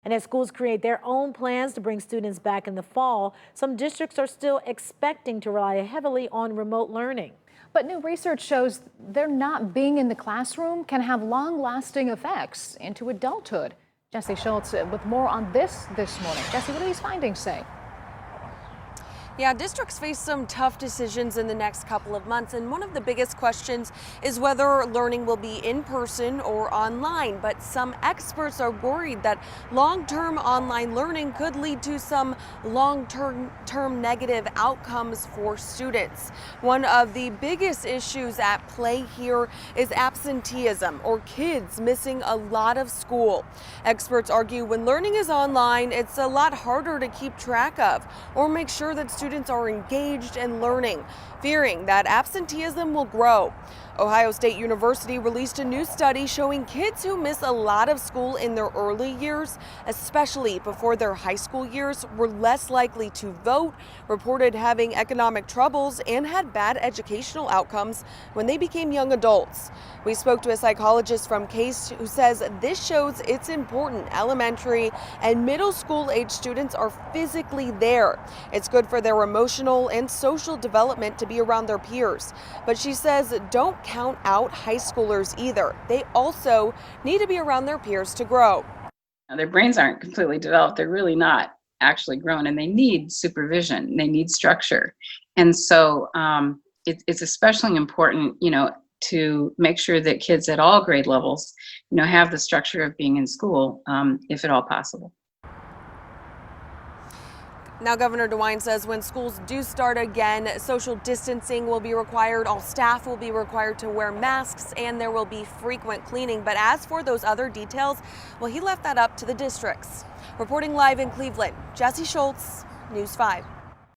And as schools create their own plans to bring students back in the fall, some districts are still expecting to rely heavily on remote learning. But new research shows their not being in the classroom can have long-lasting effects into adulthood. Jesse Schultz with more on this morning. Jesse, what do these findings say? Yeah, districts face some tough decisions in the next couple of months, and one of the biggest questions is whether learning will be in person or online. But some experts are worried that long-term online learning could lead to some long-term negative outcomes for students. One of the biggest issues at play here is absenteeism, or kids missing a lot of school. Experts argue when learning is online, it's a lot harder to keep track of or make sure that students are engaged and learning, fearing that absenteeism will grow. Ohio State University released a new study showing kids who miss a lot of school in their early years, especially before their high school years, were less likely to vote, reported having economic troubles, and had bad educational outcomes when they became young adults. We spoke to a psychologist from Case who says this shows it's important elementary and middle school age students are physically there. It's good for their emotional and social development to be around their peers. But she says don't count out high schoolers either. They also need to be around their peers to grow. Their brains aren't completely developed. They're really not actually grown, and they need supervision. They need structure. And so it's especially important, to make sure that kids at all grade levels, have the structure of being in school, if at all possible. Now, Governor DeWine says when schools do start again, social distancing will be required. All staff will be required to wear masks, and there will be frequent cleaning. But as for those other details, well, he left that up to the districts. Reporting live in Cleveland, Jesse Schultz, News 5.